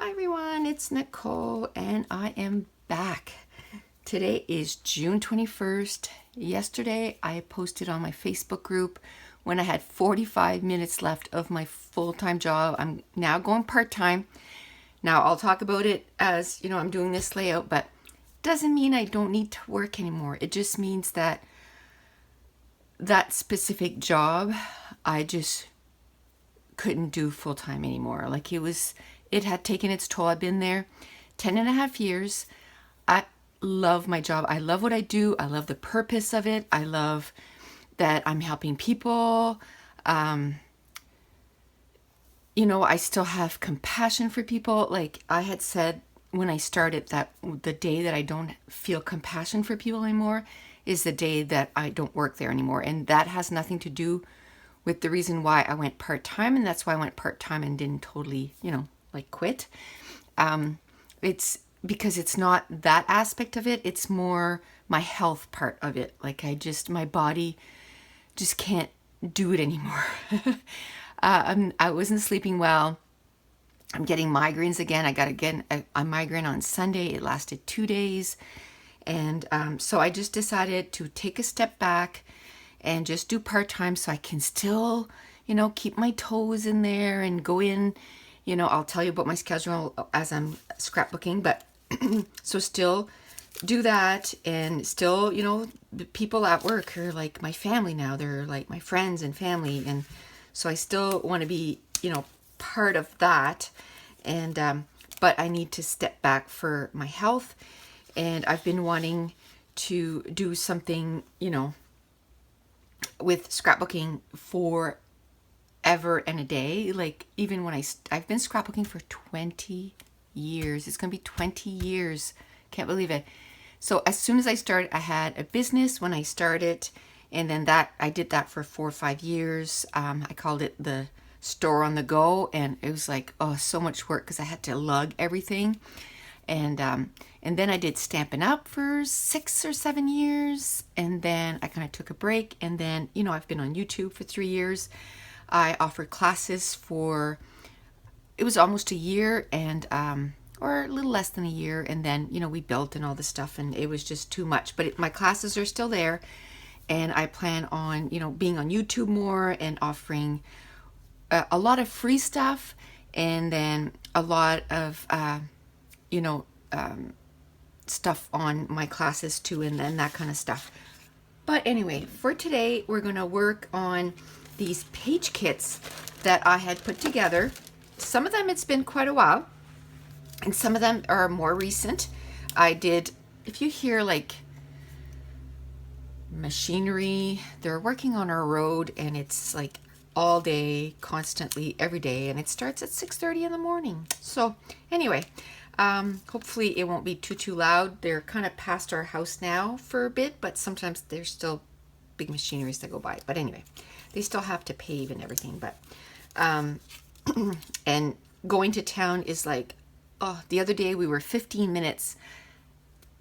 Hi everyone, it's Nicole and I am back. Today is June 21st. Yesterday I posted on my Facebook group when I had 45 minutes left of my full-time job. I'm now going part-time. Now I'll talk about it as, I'm doing this layout, but doesn't mean I don't need to work anymore. It just means that that specific job I just couldn't do full-time anymore. Like it had taken its toll. I've been there 10 and a half years. I love my job. I love what I do. I love the purpose of it. I love that I'm helping people. I still have compassion for people. Like I had said when I started, that the day that I don't feel compassion for people anymore is the day that I don't work there anymore. And that has nothing to do with the reason why I went part-time. And that's why I went part-time and didn't totally, quit. It's because it's not that aspect of it. It's more my health part of it. Like my body just can't do it anymore. I wasn't sleeping well. I'm getting migraines again. I got again a migraine on Sunday. It lasted 2 days. And so I just decided to take a step back and just do part-time so I can still, keep my toes in there and go in. I'll tell you about my schedule as I'm scrapbooking, but so still do that, and still, the people at work are like my family now. They're like my friends and family, and so I still want to be, part of that. And but I need to step back for my health, and I've been wanting to do something, with scrapbooking for ever and a day. Like even when I've been scrapbooking for 20 years. It's gonna be 20 years. Can't believe it. So as soon as I started, I had a business when I started, and then I did that for 4 or 5 years. I called it the store on the go, and it was like, oh, so much work because I had to lug everything. And then I did Stampin' Up for 6 or 7 years, and then I kind of took a break, and then I've been on YouTube for 3 years. I offered classes for, it was almost a year, and or a little less than a year, and then we built and all this stuff, and it was just too much. But my classes are still there, and I plan on being on YouTube more and offering a lot of free stuff, and then a lot of stuff on my classes too, and then that kind of stuff. But anyway, for today we're going to work on these page kits that I had put together. Some of them it's been quite a while, and some of them are more recent. I did, if you hear like machinery, they're working on our road, and it's like all day, constantly, every day, and it starts at 6:30 in the morning. So anyway, hopefully it won't be too loud. They're kind of past our house now for a bit, but sometimes there's still big machineries that go by. But anyway, they still have to pave and everything. But and going to town is like, oh, the other day we were 15 minutes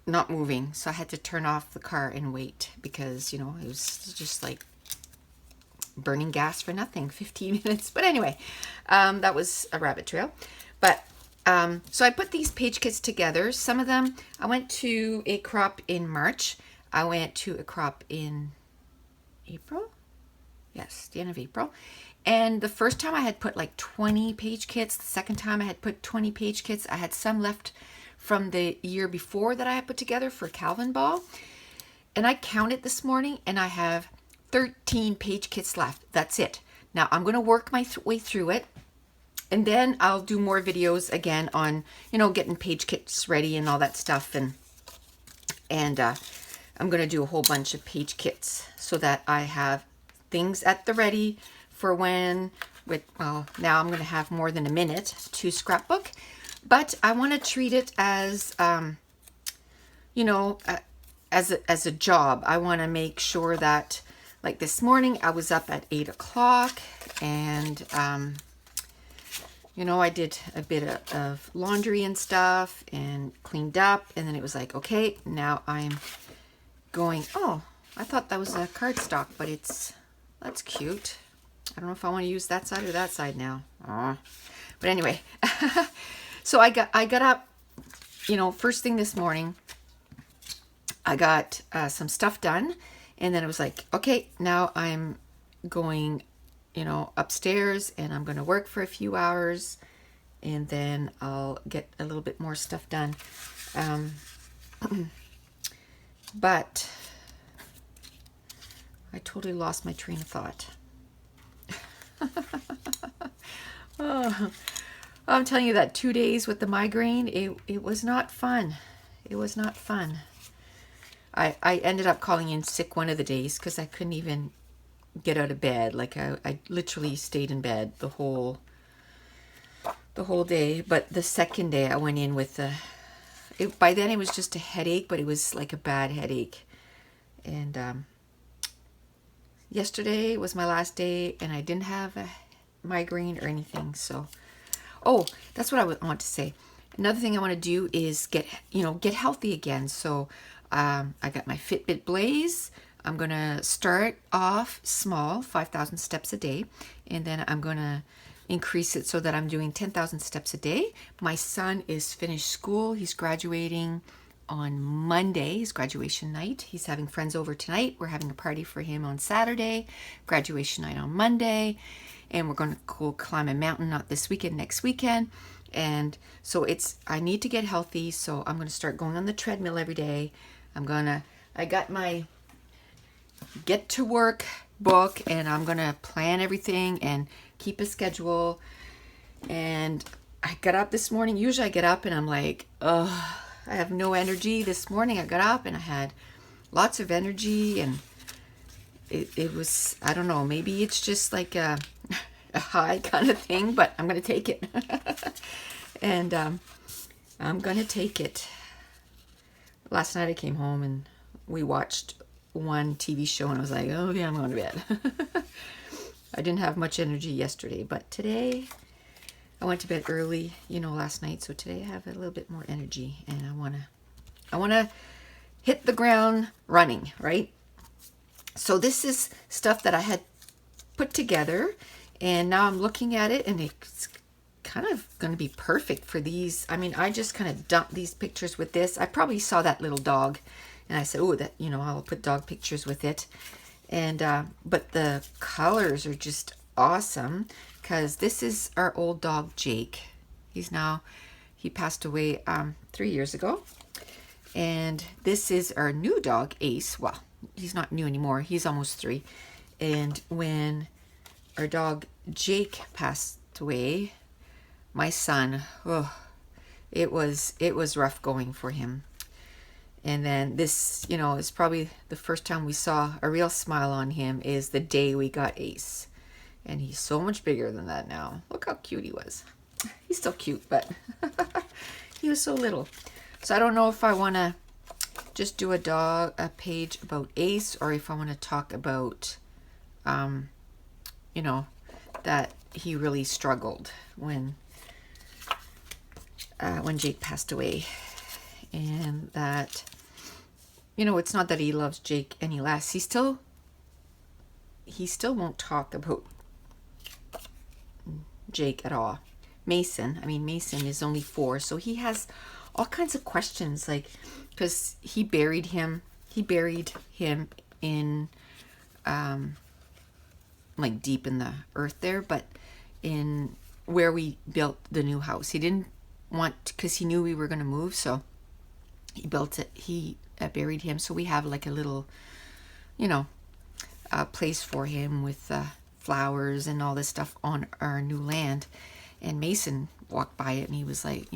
not moving, so I had to turn off the car and wait because it was just like burning gas for nothing, 15 minutes. But anyway, that was a rabbit trail. But so I put these page kits together. Some of them, I went to a crop in March. I went to a crop in April. Yes, the end of April. And the first time I had put like 20 page kits. The second time I had put 20 page kits. I had some left from the year before that I had put together for Calvin Ball. And I counted this morning, and I have 13 page kits left. That's it. Now I'm going to work my way through it, and then I'll do more videos again on, getting page kits ready and all that stuff. And I'm going to do a whole bunch of page kits so that I have things at the ready for when, now I'm going to have more than a minute to scrapbook, but I want to treat it as, as a job. I want to make sure that, like this morning, I was up at 8 o'clock, and, I did a bit of laundry and stuff and cleaned up, and then it was like, okay, now I'm going, oh, I thought that was a cardstock, but that's cute. I don't know if I want to use that side or that side now. But anyway, So I got up, first thing this morning. I got some stuff done, and then it was like, okay, now I'm going, upstairs, and I'm going to work for a few hours, and then I'll get a little bit more stuff done. But I totally lost my train of thought. Oh, I'm telling you that 2 days with the migraine, it was not fun. It was not fun. I ended up calling in sick one of the days because I couldn't even get out of bed. Like I literally stayed in bed the whole day. But the second day I went in with by then it was just a headache, but it was like a bad headache. And yesterday was my last day, and I didn't have a migraine or anything. So, oh, that's what I want to say. Another thing I want to do is get healthy again. So I got my Fitbit Blaze. I'm going to start off small, 5,000 steps a day, and then I'm going to increase it so that I'm doing 10,000 steps a day. My son is finished school. He's graduating on Monday, his graduation night. He's having friends over tonight. We're having a party for him on Saturday, graduation night on Monday, and we're going to go climb a mountain, not this weekend, next weekend. And so I need to get healthy, so I'm going to start going on the treadmill every day. I got my Get to Work book, and I'm going to plan everything and keep a schedule. And I got up this morning. Usually I get up and I'm like, oh, I have no energy. This morning I got up and I had lots of energy, and it was, I don't know, maybe it's just like a high kind of thing, but I'm going to take it. And I'm going to take it. Last night I came home and we watched one TV show, and I was like, oh yeah, I'm going to bed. I didn't have much energy yesterday, but today I went to bed early, last night. So today I have a little bit more energy, and I want to hit the ground running, right? So this is stuff that I had put together, and now I'm looking at it, and it's kind of going to be perfect for these. I mean, I just kind of dumped these pictures with this. I probably saw that little dog, and I said, oh, that, I'll put dog pictures with it. And but the colors are just awesome, because this is our old dog Jake. He passed away 3 years ago. And this is our new dog Ace. Well, he's not new anymore. He's almost 3. And when our dog Jake passed away, my son, it was rough going for him. And then this, is probably the first time we saw a real smile on him is the day we got Ace. And he's so much bigger than that now. Look how cute he was. He's still cute, but he was so little. So I don't know if I want to just do a page about Ace, or if I want to talk about, that he really struggled when Jake passed away. And that, it's not that he loves Jake any less. He still won't talk about Jake at all. Mason is only 4, so he has all kinds of questions, like, because he buried him in like deep in the earth there, but in where we built the new house. He didn't want, because he knew we were going to move, so he built it. He buried him, so we have like a little, place for him with flowers and all this stuff on our new land. And Mason walked by it, and he was like,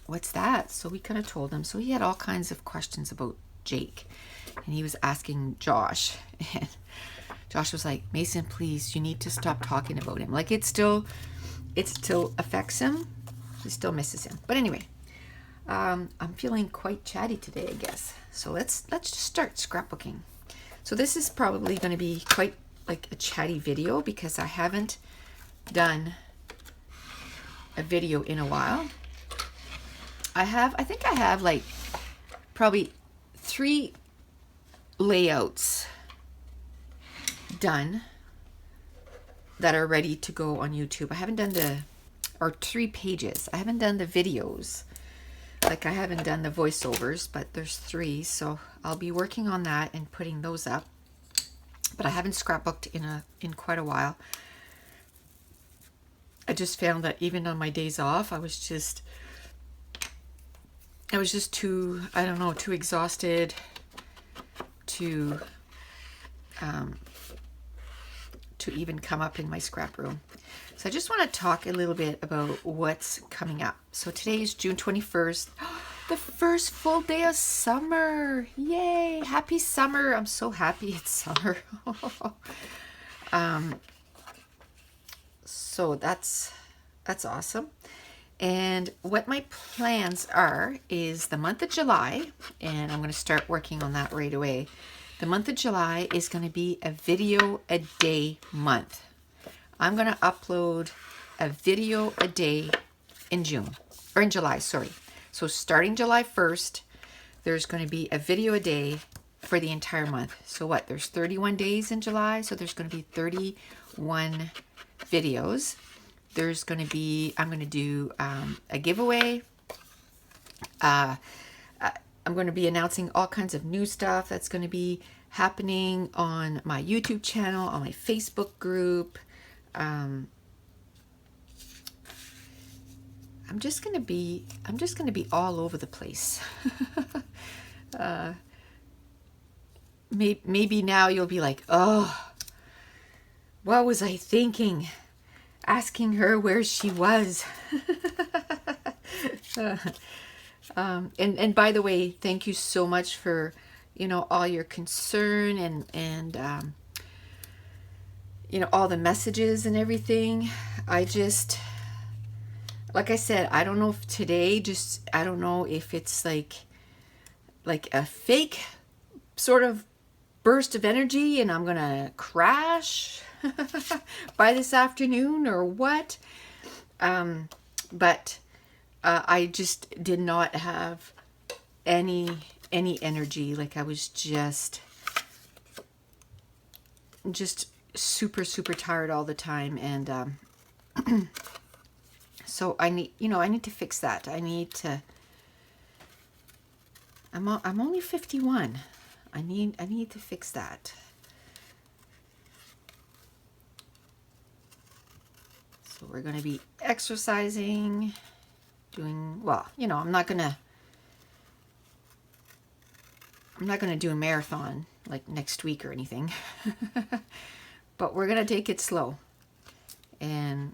what's that? So we kind of told him. So he had all kinds of questions about Jake, and he was asking Josh, and Josh was like, Mason, please, you need to stop talking about him. Like, it still affects him. He still misses him. But anyway, I'm feeling quite chatty today, I guess. So let's just start scrapbooking. So this is probably going to be quite like a chatty video, because I haven't done a video in a while. I think I have like probably 3 layouts done that are ready to go on YouTube. I haven't done the or 3 pages. I haven't done the videos. Like, I haven't done the voiceovers, but there's 3, so I'll be working on that and putting those up. But I haven't scrapbooked in quite a while. I just found that even on my days off, I was just too, I don't know, too exhausted to even come up in my scrap room. So I just want to talk a little bit about what's coming up. So today is June 21st, the first full day of summer. Yay! Happy summer. I'm so happy it's summer. So that's awesome. And what my plans are is the month of July, and I'm going to start working on that right away. The month of July is going to be a video a day month. I'm going to upload a video a day in July, sorry. So starting July 1st, there's going to be a video a day for the entire month. So what? There's 31 days in July, so there's going to be 31 videos. There's going to be, I'm going to do a giveaway. I'm going to be announcing all kinds of new stuff that's going to be happening on my YouTube channel, on my Facebook group. I'm just going to be all over the place. Maybe now you'll be like, oh, what was I thinking? Asking her where she was. And by the way, thank you so much for, all your concern and all the messages and everything. I just, like I said, I don't know if today, I don't know if it's like a fake sort of burst of energy and I'm gonna crash by this afternoon or what. But I just did not have any energy. Like, I was just super tired all the time, and so I need to fix that. I'm only 51. I need to fix that. So we're going to be exercising, doing, well, I'm not going to do a marathon like next week or anything. But we're going to take it slow and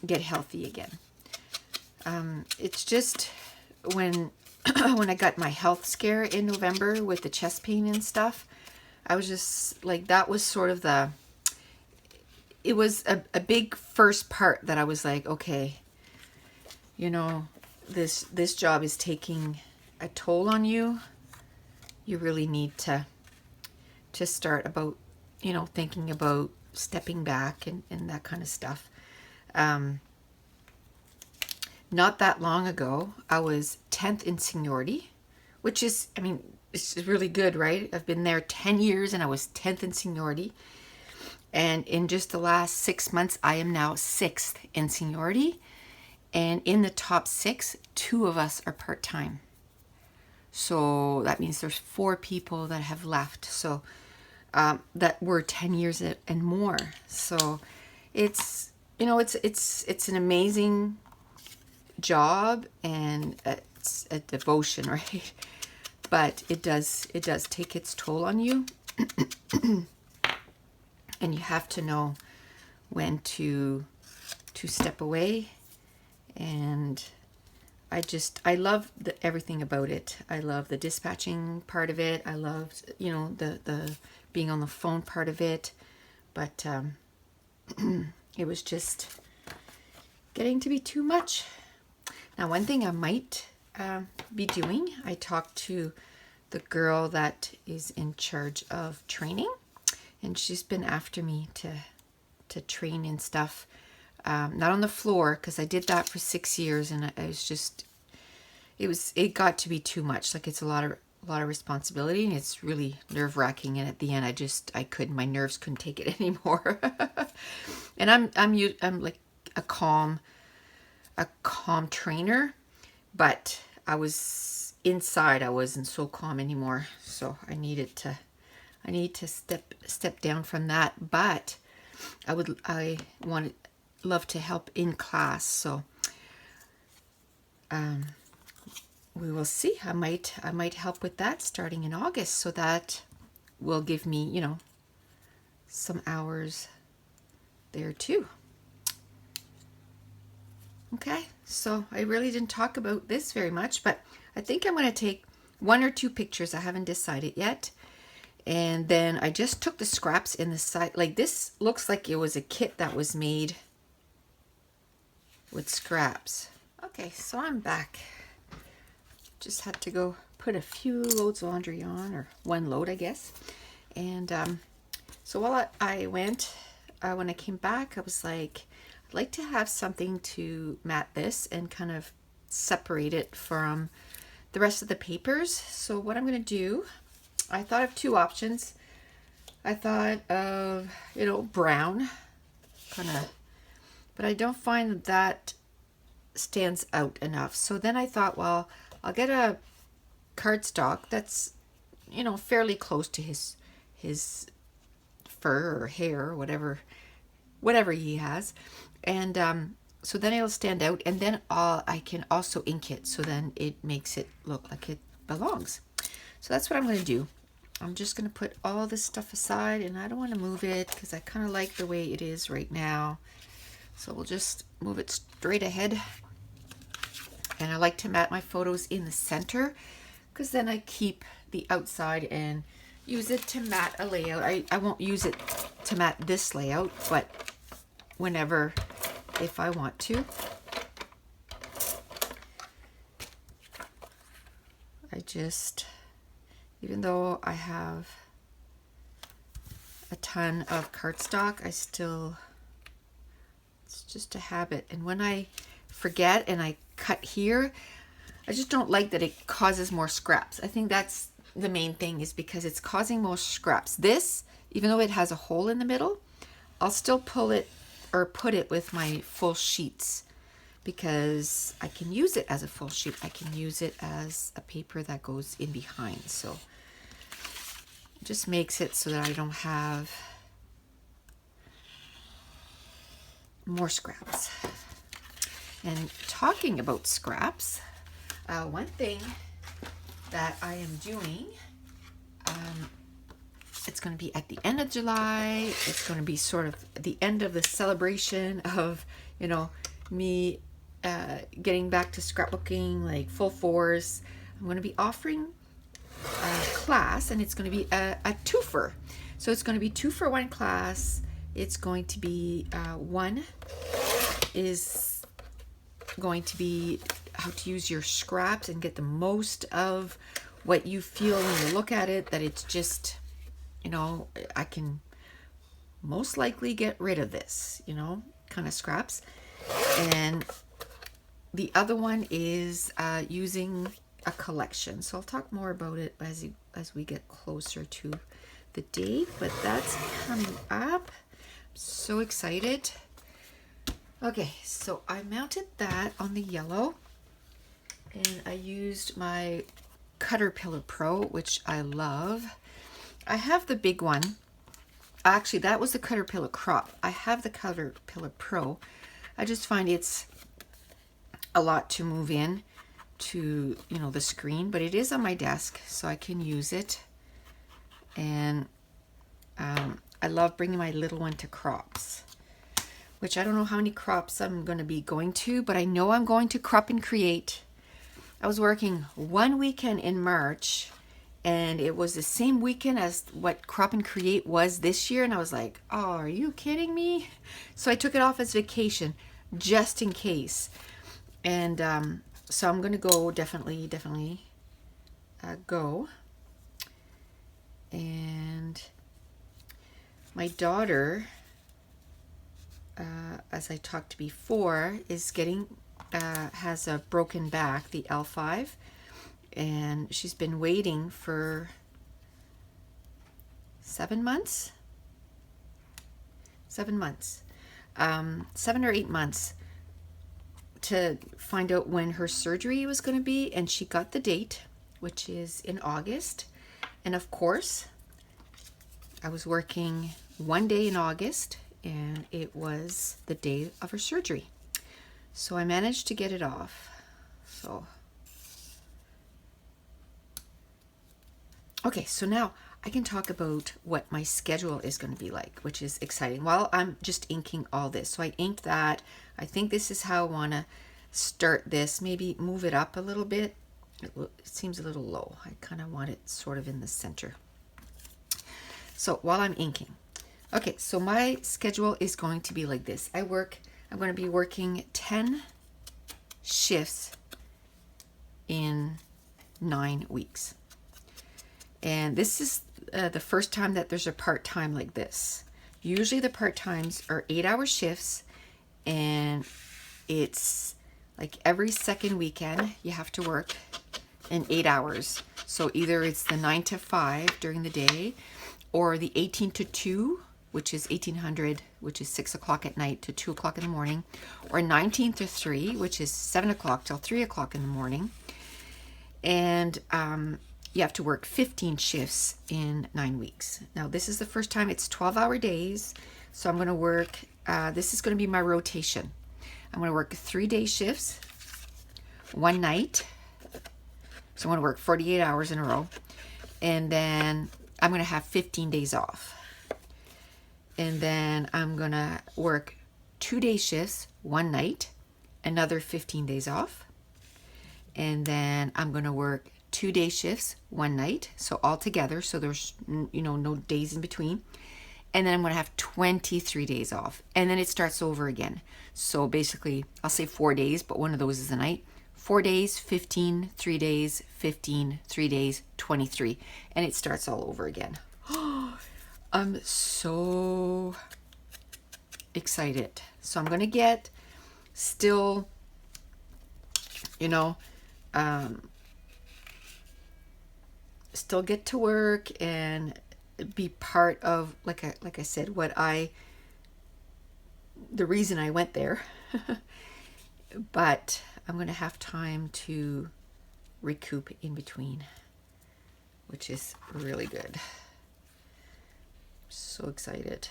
get healthy again. It's just when I got my health scare in November with the chest pain and stuff, I was just like, that was sort of it was a big first part that I was like, okay, this job is taking a toll on you. You really need to start about, thinking about stepping back and that kind of stuff. Not that long ago, I was 10th in seniority, which is, it's really good, right? I've been there 10 years and I was 10th in seniority. And in just the last 6 months, I am now 6th in seniority. And in the top 6, 2 of us are part-time. So that means there's 4 people that have left. So that were 10 years and more. So it's, it's an amazing job, and it's a devotion, right? But it does take its toll on you. And you have to know when to step away. And I love everything about it. I love the dispatching part of it. I love, the being on the phone part of it. But it was just getting to be too much. Now, one thing I might be doing, I talked to the girl that is in charge of training, and she's been after me to train and stuff. Not on the floor, because I did that for 6 years, and I was just, it got to be too much. Like, it's a lot a lot of responsibility, and it's really nerve-wracking. And at the end, my nerves couldn't take it anymore. And I'm like a calm trainer, but I was inside. I wasn't so calm anymore, so I need to step down from that. But I love to help in class, so we will see. I might help with that starting in August, so that will give me, some hours there too. Okay, so I really didn't talk about this very much, but I think I'm going to take 1 or 2 pictures. I haven't decided yet. And then I just took the scraps in the side. Like, this looks like it was a kit that was made with scraps. Okay, so I'm back. Just had to go put a few loads of laundry on, or 1 load, I guess. And so while I went, when I came back, I was like, I'd like to have something to mat this and kind of separate it from the rest of the papers. So what I'm going to do, I thought of 2 options. I thought of, brown, kind of, but I don't find that stands out enough. So then I thought, well, I'll get a cardstock that's, fairly close to his fur or hair or whatever he has. And so then it'll stand out, and then I can also ink it, so then it makes it look like it belongs. So that's what I'm going to do. I'm just going to put all this stuff aside, and I don't want to move it because I kind of like the way it is right now. So we'll just move it straight ahead. And I like to mat my photos in the center, because then I keep the outside and use it to mat a layout. I won't use it to mat this layout, but whenever, if I want to. Even though I have a ton of cardstock, it's just a habit. And when I forget and I cut here, I just don't like that it causes more scraps. I think that's the main thing, is because it's causing more scraps. This, even though it has a hole in the middle, I'll still pull it or put it with my full sheets, because I can use it as a full sheet. I can use it as a paper that goes in behind. So it just makes it so that I don't have more scraps. And talking about scraps, one thing that I am doing, it's going to be at the end of July. It's going to be sort of the end of the celebration of, me getting back to scrapbooking, like full force. I'm going to be offering a class, and it's going to be a twofer. So it's going to be 2 for 1 class. It's going to be one is going to be how to use your scraps and get the most of what you feel when you look at it, that it's just, I can most likely get rid of this, kind of scraps. And the other one is using a collection. So I'll talk more about it as we get closer to the date, but that's coming up. I'm so excited. Okay, so I mounted that on the yellow, and I used my Caterpillar Pro, which I love. I have the big one. Actually, that was the Caterpillar Crop. I have the Caterpillar Pro. I just find it's a lot to move in to, the screen, but it is on my desk, so I can use it. And I love bringing my little one to crops, which I don't know how many crops I'm going to be going to, but I know I'm going to Crop and Create. I was working one weekend in March, and it was the same weekend as what Crop and Create was this year, and I was like, oh, are you kidding me? So I took it off as vacation just in case. And so I'm going to go, definitely go. And my daughter, as I talked before, is has a broken back, the L5, and she's been waiting for 7 months. 7 months. 7 or 8 months to find out when her surgery was going to be, and she got the date, which is in August. And of course, I was working one day in August, and it was the day of her surgery. So I managed to get it off. So, okay, so now I can talk about what my schedule is going to be like, which is exciting. While I'm just inking all this. So I inked that. I think this is how I want to start this. Maybe move it up a little bit. It seems a little low. I kind of want it sort of in the center. So while I'm inking. Okay, so my schedule is going to be like this. I'm going to be working 10 shifts in 9 weeks. And this is the first time that there's a part-time like this. Usually the part-times are 8-hour shifts, and it's like every second weekend you have to work in 8 hours. So either it's the 9 to 5 during the day, or the 18 to 2, which is 1800, which is 6 o'clock at night to 2 o'clock in the morning, or 19 to 3, which is 7 o'clock till 3 o'clock in the morning. And you have to work 15 shifts in 9 weeks. Now, this is the first time it's 12-hour days. So I'm going to work, this is going to be my rotation. I'm going to work 3-day shifts, one night. So I'm going to work 48 hours in a row. And then I'm going to have 15 days off. And then I'm going to work 2-day shifts, one night, another 15 days off. And then I'm going to work 2-day shifts, one night, so all together, so there's no days in between. And then I'm going to have 23 days off, and then it starts over again. So basically, I'll say 4 days, but one of those is a night. 4 days, 15, 3 days, 15, 3 days, 23, and it starts all over again. I'm so excited. So I'm going to get still, still get to work and be part of, like I said, the reason I went there. But I'm going to have time to recoup in between, which is really good. So excited.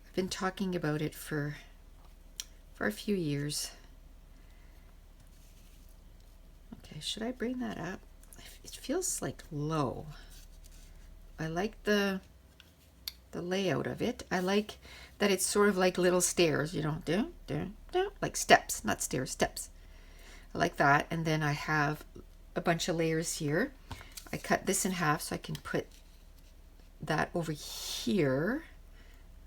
I've been talking about it for a few years. Okay, should I bring that up? It feels like low. I like the layout of it. I like that it's sort of like little stairs, like steps, not stairs, steps. I like that. And then I have a bunch of layers here. I cut this in half so I can put that over here.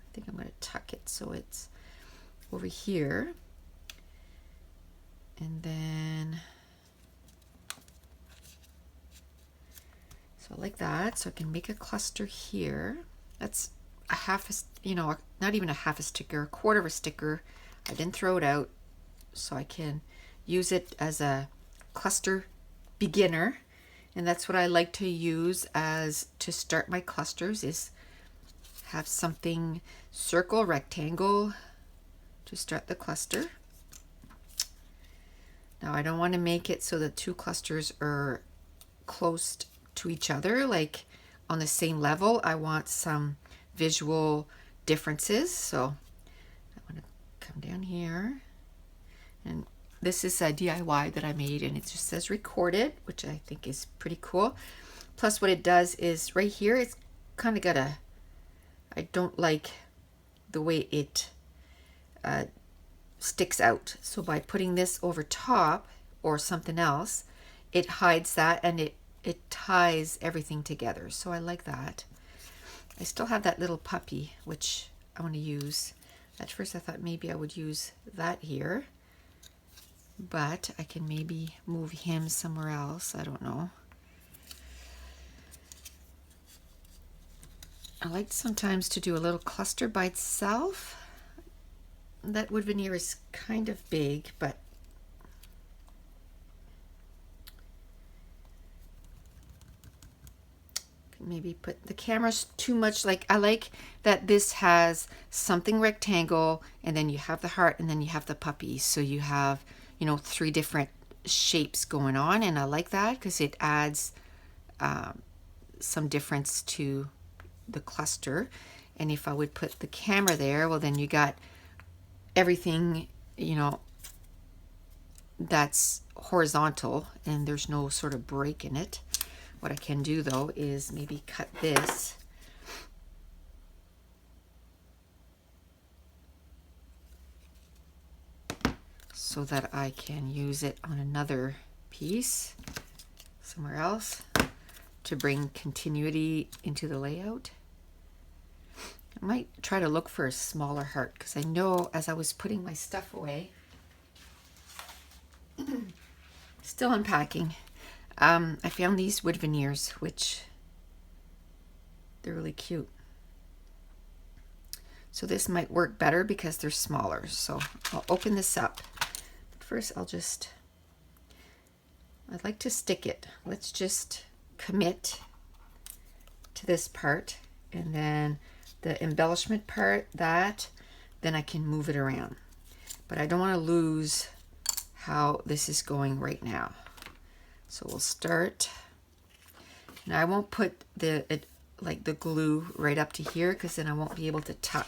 I think I'm going to tuck it so it's over here. And then, so like that. So I can make a cluster here. That's a half a, not even a half a sticker, a quarter of a sticker. I didn't throw it out, so I can use it as a cluster beginner. And that's what I like to use as to start my clusters, is have something circle, rectangle to start the cluster. Now I don't want to make it so the two clusters are close to each other, like on the same level. I want some visual differences. So I want to come down here, and this is a DIY that I made, and it just says recorded, which I think is pretty cool. Plus what it does is right here, it's kind of got I don't like the way it sticks out. So by putting this over top or something else, it hides that, and it ties everything together. So I like that. I still have that little puppy, which I want to use. At first I thought maybe I would use that here, but I can maybe move him somewhere else. I don't know. I like sometimes to do a little cluster by itself. That wood veneer is kind of big, but maybe put the camera's too much. Like, I like that this has something rectangle, and then you have the heart, and then you have the puppy. So you have, you know, 3 different shapes going on, and I like that because it adds some difference to the cluster. And if I would put the camera there, well, then you got everything, you know, that's horizontal and there's no sort of break in it. What I can do though is maybe cut this so that I can use it on another piece somewhere else to bring continuity into the layout. I might try to look for a smaller heart because I know as I was putting my stuff away, still unpacking, I found these wood veneers, which they're really cute. So this might work better because they're smaller. So I'll open this up. But first I'd like to stick it. Let's just commit to this part, and then the embellishment part, then I can move it around. But I don't want to lose how this is going right now. So we'll start. Now I won't put the glue right up to here because then I won't be able to tuck.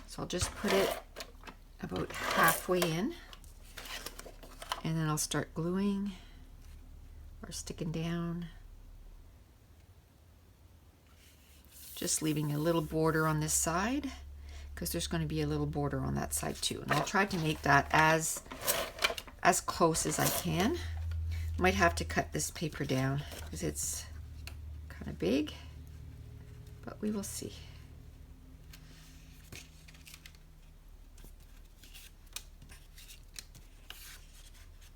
So I'll just put it about halfway in, and then I'll start gluing or sticking down. Just leaving a little border on this side because there's going to be a little border on that side too. And I'll try to make that as close as I can. Might have to cut this paper down because it's kind of big, but we will see.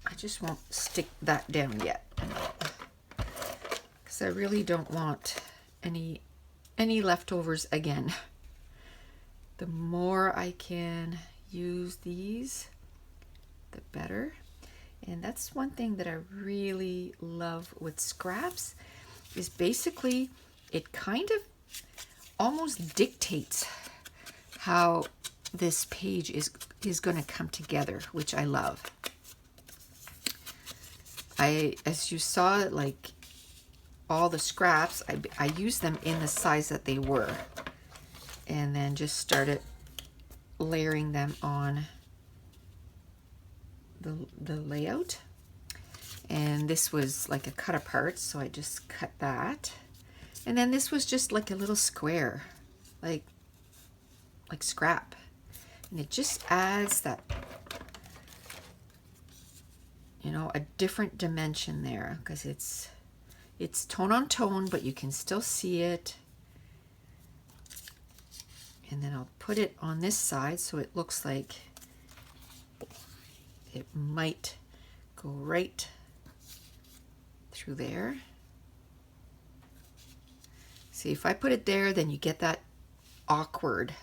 I just won't stick that down yet because I really don't want any leftovers again. The more I can use these, the better. And that's one thing that I really love with scraps is basically it kind of almost dictates how this page is going to come together, which I love. As you saw, like all the scraps, I used them in the size that they were, and then just started layering them on the layout. And this was like a cut apart, so I just cut that. And then this was just like a little square, like scrap, and it just adds that, you know, a different dimension there because it's tone on tone, but you can still see it. And then I'll put it on this side so it looks like it might go right through there. See, if I put it there, then you get that awkward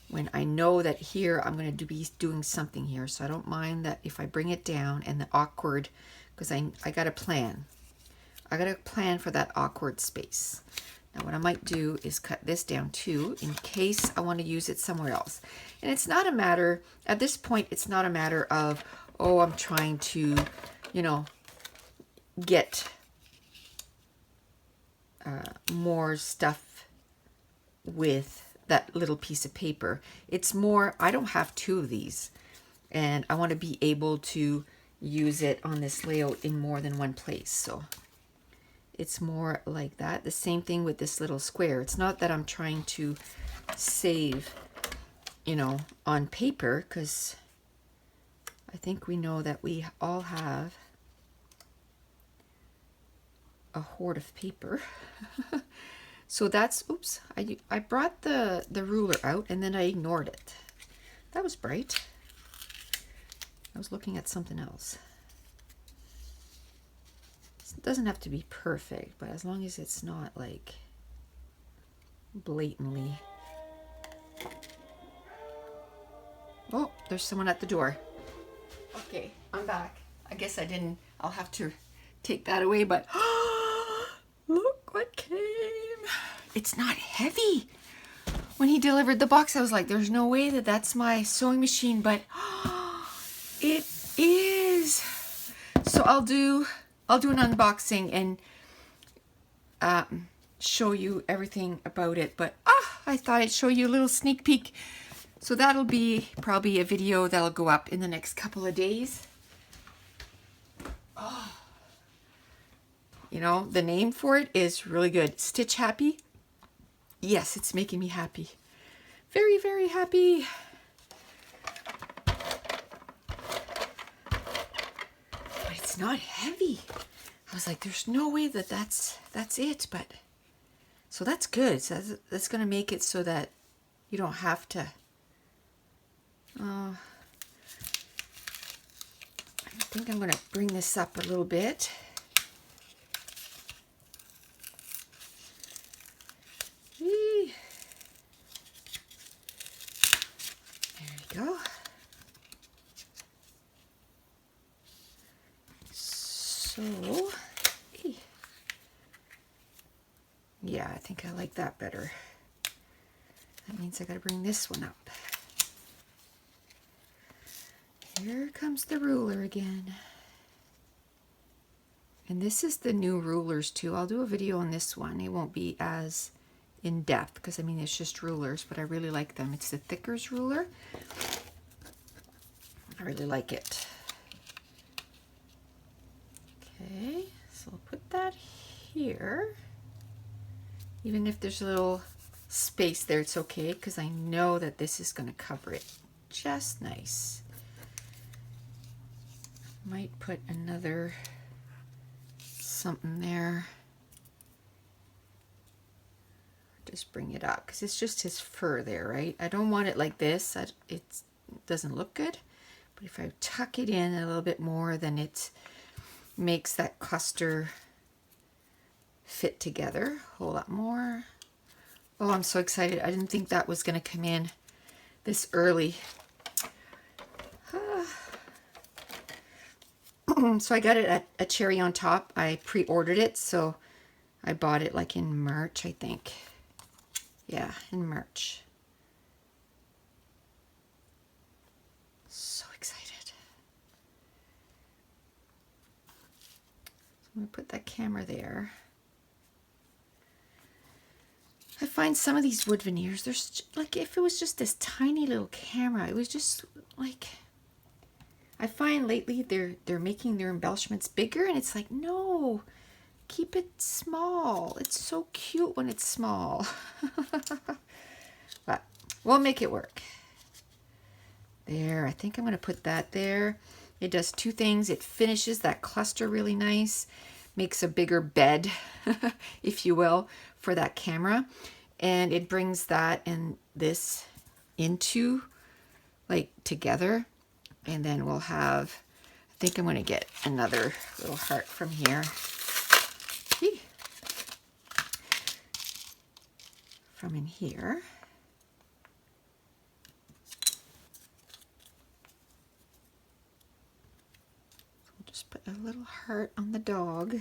when I know that here I'm going to be doing something here. So I don't mind that if I bring it down and the awkward, because I got a plan. I got a plan for that awkward space. Now what I might do is cut this down too in case I want to use it somewhere else. And it's not a matter, at this point, it's not a matter of, oh, I'm trying to, you know, get more stuff with that little piece of paper. It's more, I don't have 2 of these, and I want to be able to use it on this layout in more than one place. So it's more like that. The same thing with this little square. It's not that I'm trying to save, you know, on paper, because I think we know that we all have a hoard of paper. So that's, oops, I brought the ruler out and then I ignored it. That was bright. I was looking at something else. It doesn't have to be perfect, but as long as it's not like blatantly. Oh, there's someone at the door. Okay, I'm back. I guess I'll have to take that away, but look what came. it's not heavy. When he delivered the box, I was like, there's no way that that's my sewing machine, but it is. So I'll do an unboxing and show you everything about it. But I thought I'd show you a little sneak peek. So that'll be probably a video that'll go up in the next couple of days. Oh. You know, the name for it is really good. Stitch Happy. Yes, it's making me happy. Very, very happy. But it's not heavy. I was like, there's no way that that's it. But so that's good. So that's going to make it so that you don't have to. I think I'm going to bring this up a little bit. Whee. There we go. So, yeah, I think I like that better. That means I got to bring this one up. Here comes the ruler again. And this is the new rulers too. I'll do a video on this one. It won't be as in depth because I mean it's just rulers, but I really like them. It's the Thickers ruler. I really like it. Okay, so I'll put that here. Even if there's a little space there, it's okay because I know that this is going to cover it just nice. Might put another something there. Just bring it up because it's just his fur there, right? I don't want it like this. It doesn't look good. But if I tuck it in a little bit more, then it makes that cluster fit together a whole lot more. Oh, I'm so excited. I didn't think that was going to come in this early. So I got it at a Cherry on Top. I pre-ordered it, so I bought it like in March, I think. Yeah, in March. So excited. So I'm going to put that camera there. I find some of these wood veneers, there's like if it was just this tiny little camera, it was just like... I find lately they're making their embellishments bigger and it's like, no, keep it small. It's so cute when it's small. But we'll make it work. There, I think I'm going to put that there. It does two things. It finishes that cluster really nice, makes a bigger bed, if you will, for that camera. And it brings that and this into, like, together. And then we'll have, I think I'm going to get another little heart from here. From in here. So we'll just put a little heart on the dog.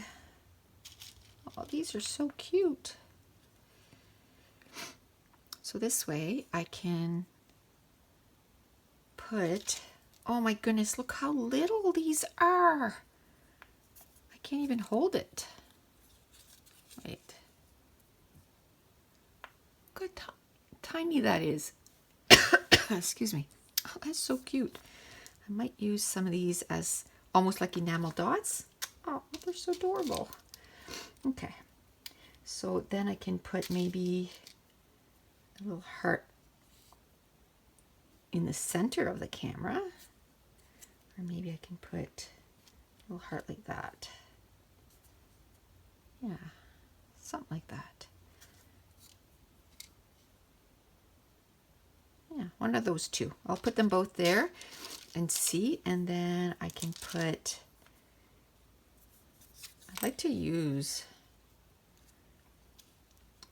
Oh, these are so cute. So this way I can put... Oh my goodness, look how little these are. I can't even hold it. Wait. Look how tiny that is. Excuse me. Oh, that's so cute. I might use some of these as almost like enamel dots. Oh, they're so adorable. Okay. So then I can put maybe a little heart in the center of the camera. Or maybe I can put a little heart like that. Yeah, something like that. Yeah, one of those two. I'll put them both there and see. And then I can put, I'd like to use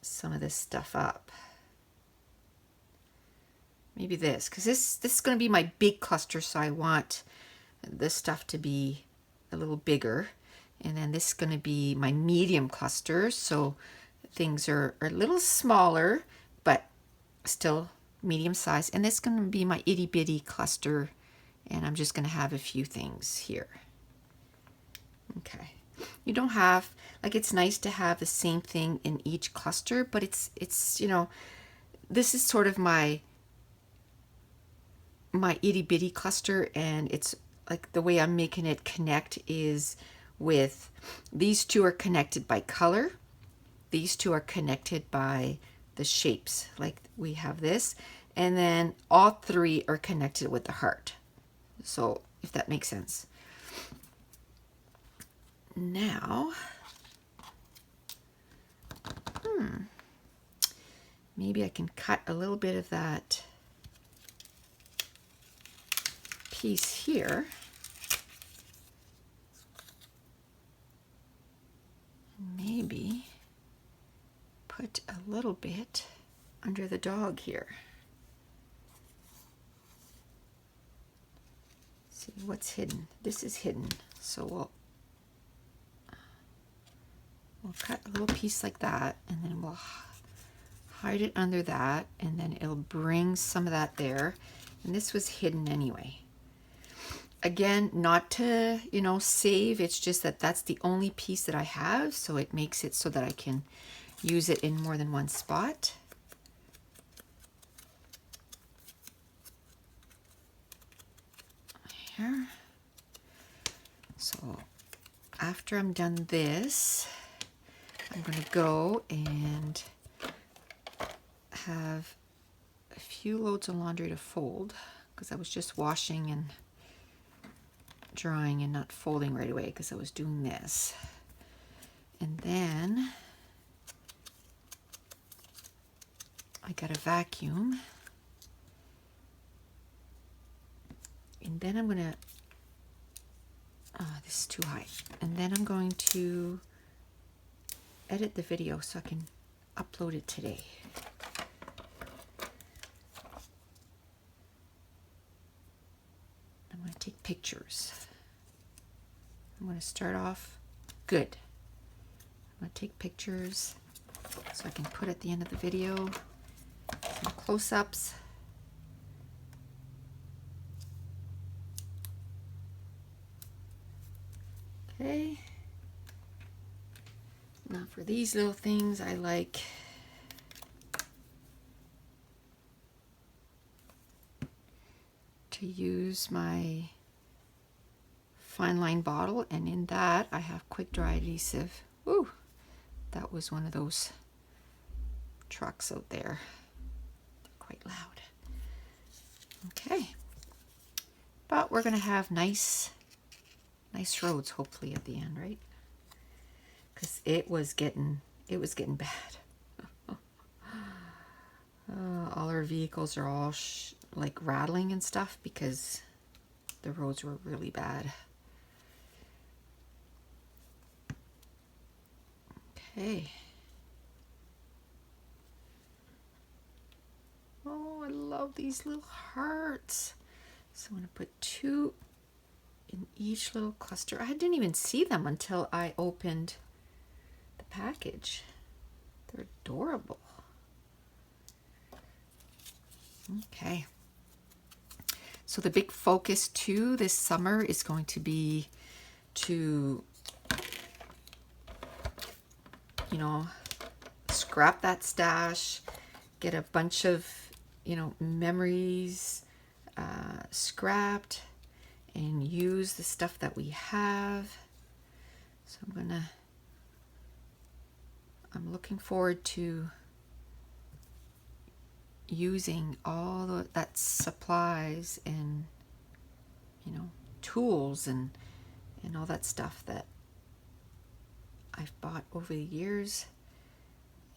some of this stuff up. Maybe this, because this is going to be my big cluster, so I want this stuff to be a little bigger. And then this is going to be my medium cluster, so things are a little smaller, but still medium size. And this is going to be my itty bitty cluster. And I'm just going to have a few things here. Okay. You don't have, like, it's nice to have the same thing in each cluster, but it's, you know, this is sort of my itty bitty cluster, and it's like the way I'm making it connect is with these two are connected by color. These two are connected by the shapes. Like we have this, and then all three are connected with the heart. So if that makes sense. Now, maybe I can cut a little bit of that piece here. Maybe put a little bit under the dog here. See what's hidden. This is hidden, so we'll cut a little piece like that, and then we'll hide it under that, and then it'll bring some of that there. And this was hidden anyway. Again, not to, you know, save, it's just that that's the only piece that I have, so it makes it so that I can use it in more than one spot. Here. So after I'm done this, I'm going to go and have a few loads of laundry to fold, because I was just washing and drying and not folding right away because I was doing this. And then I got a vacuum, and then I'm gonna this is too high, and then I'm going to edit the video so I can upload it today. I'm going to take pictures. I'm going to start off good. I'm going to take pictures so I can put at the end of the video some close-ups. Okay. Now for these little things, I like to use my fine line bottle, and in that I have quick dry adhesive. Ooh, that was one of those trucks out there. They're quite loud. Okay, but we're gonna have nice roads hopefully at the end, right? Because it was getting bad. All our vehicles are all like rattling and stuff because the roads were really bad. Okay. Oh, I love these little hearts. So I'm going to put 2 in each little cluster. I didn't even see them until I opened the package. They're adorable. Okay. So the big focus too this summer is going to be to, you know, scrap that stash, get a bunch of, you know, memories scrapped, and use the stuff that we have. So I'm looking forward to using all that supplies and, you know, tools and all that stuff that I've bought over the years.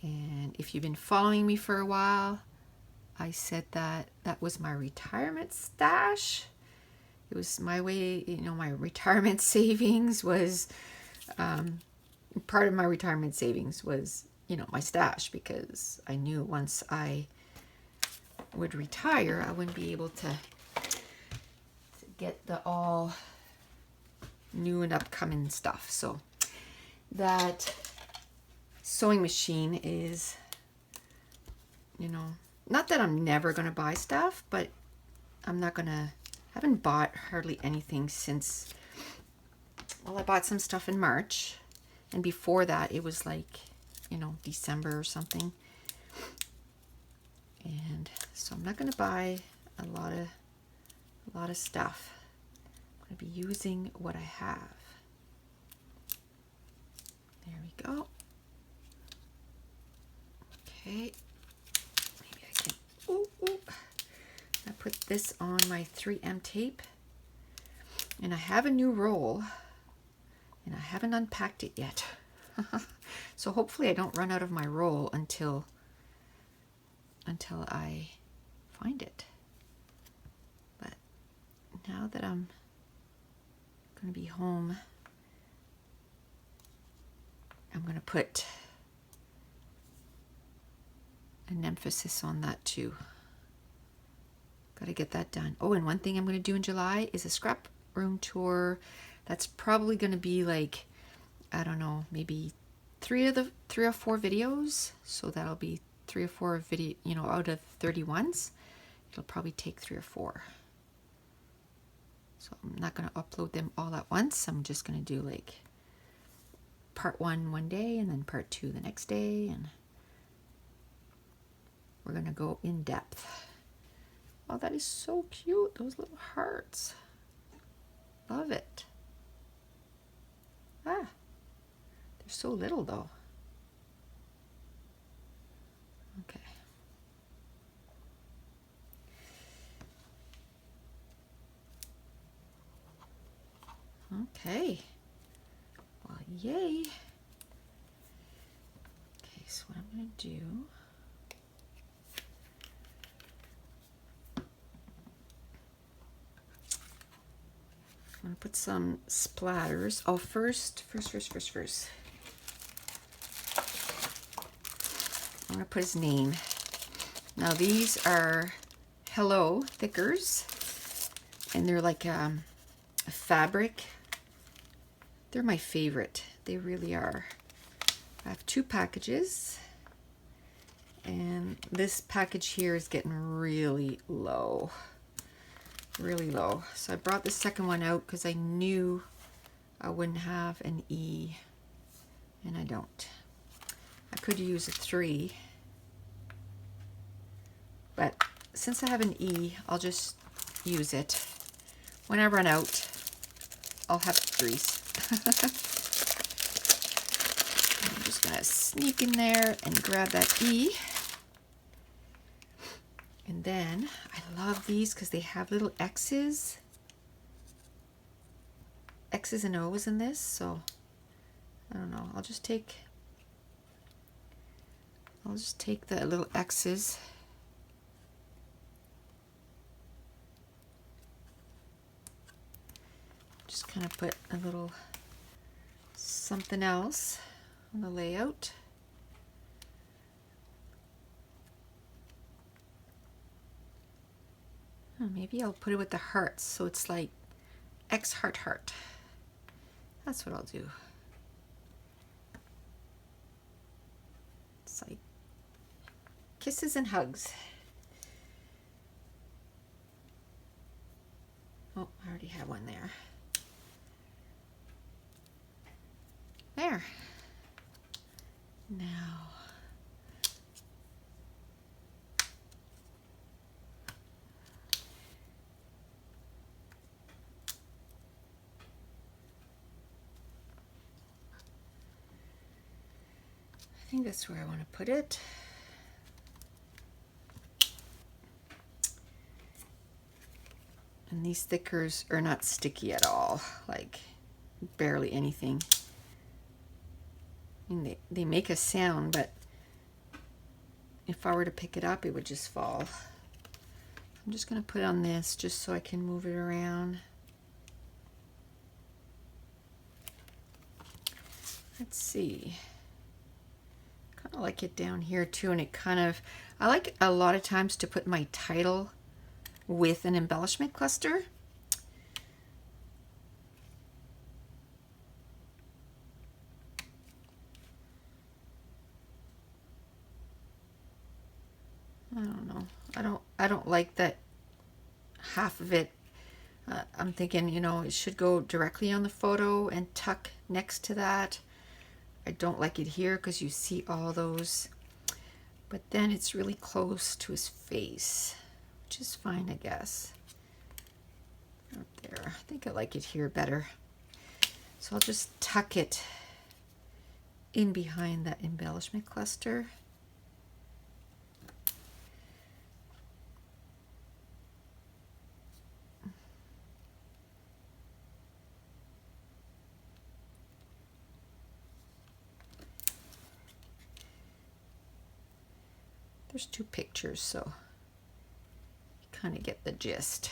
And if you've been following me for a while, I said that was my retirement stash. It was my way, you know, my retirement savings was, part of my retirement savings was, you know, my stash, because I knew once I would retire, I wouldn't be able to get the all new and upcoming stuff. So that sewing machine is, you know, not that I'm never going to buy stuff, but I'm not going to, haven't bought hardly anything since, well, I bought some stuff in March, and before that it was like, you know, December or something. And so I'm not going to buy a lot of stuff. I'm going to be using what I have. There we go. Okay. Maybe I can, I put this on my 3M tape. And I have a new roll, and I haven't unpacked it yet. So hopefully I don't run out of my roll until I find it. But now that I'm going to be home, I'm going to put an emphasis on that too. Got to get that done. Oh, and one thing I'm going to do in July is a scrap room tour. That's probably going to be like, I don't know, maybe three or four videos. So that'll be 3 or 4 video, you know, out of 30 ones. It'll probably take 3 or 4. So I'm not going to upload them all at once. I'm just going to do like part 1 one day and then part 2 the next day, and we're going to go in depth. Oh, that is so cute, those little hearts. Love it. Ah, they're so little though. Okay. Okay. Well, yay. Okay, so what I'm going to do, I'm going to put some splatters. Oh, first. I'm going to put his name. Now these are Hello thickers, and they're like a fabric. They're my favorite. They really are. I have 2 packages, and this package here is getting really low. Really low. So I brought the second one out because I knew I wouldn't have an E, and I don't. I could use a 3, but since I have an E, I'll just use it. When I run out, I'll have 3s. I'm just gonna sneak in there and grab that E. And then I love these because they have little X's and O's in this. So I don't know. I'll just take the little X's. Just kind of put a little something else on the layout. Oh, maybe I'll put it with the hearts, so it's like X heart heart. That's what I'll do. It's like kisses and hugs. Oh, I already have one there. There. Now, I think that's where I want to put it. And these stickers are not sticky at all, like barely anything. I mean, they make a sound, but if I were to pick it up, it would just fall. I'm just going to put it on this just so I can move it around. Let's see. Kind of like it down here too, and it kind of, I like a lot of times to put my title with an embellishment cluster. I don't know. I don't like that half of it. I'm thinking, you know, it should go directly on the photo and tuck next to that. I don't like it here because you see all those, but then it's really close to his face, which is fine, I guess. Up there. I think I like it here better. So I'll just tuck it in behind that embellishment cluster. There's two pictures, so you kind of get the gist.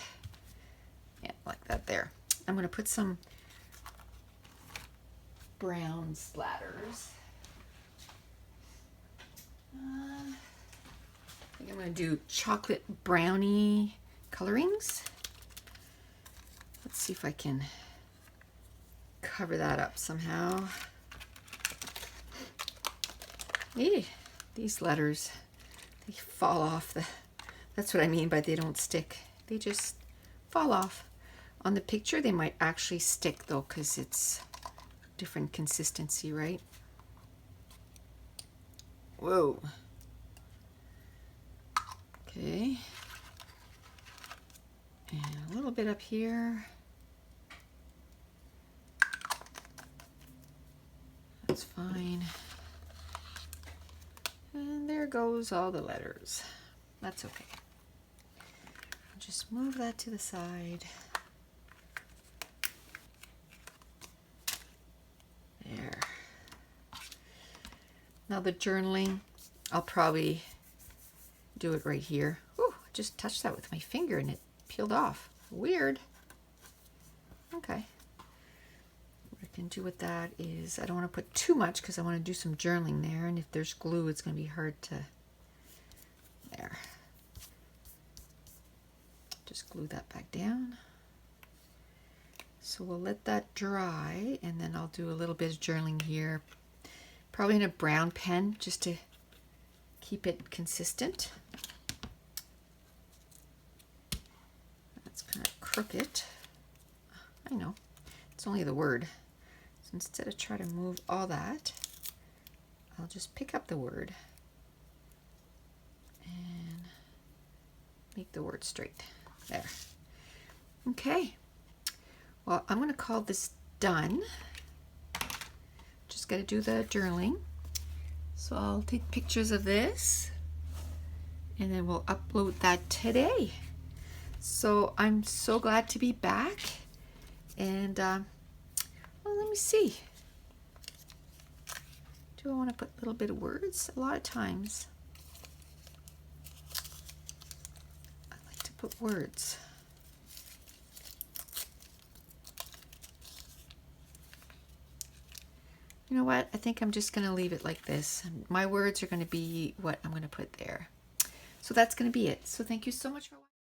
Yeah, like that there. I'm going to put some brown splatters. I think I'm going to do chocolate brownie colorings. Let's see if I can cover that up somehow. These letters, they fall off. That's what I mean by they don't stick. They just fall off. On the picture, they might actually stick though, because it's different consistency, right? Whoa. Okay. And a little bit up here. That's fine. And there goes all the letters. That's okay. Just move that to the side. There. Now the journaling, I'll probably do it right here. Ooh, I just touched that with my finger and it peeled off. Weird. Okay. What I can do with that is, I don't want to put too much because I want to do some journaling there, and if there's glue it's going to be hard to, there. Just glue that back down. So we'll let that dry, and then I'll do a little bit of journaling here, probably in a brown pen just to keep it consistent. That's kind of crooked. I know, it's only the word. So instead of trying to move all that, I'll just pick up the word and make the word straight. There. Okay. Well, I'm going to call this done. Just got to do the journaling. So I'll take pictures of this and then we'll upload that today. So I'm so glad to be back. And well, let me see. Do I want to put a little bit of words? A lot of times I like to put words. You know what? I think I'm just going to leave it like this. My words are going to be what I'm going to put there. So that's going to be it. So thank you so much for watching.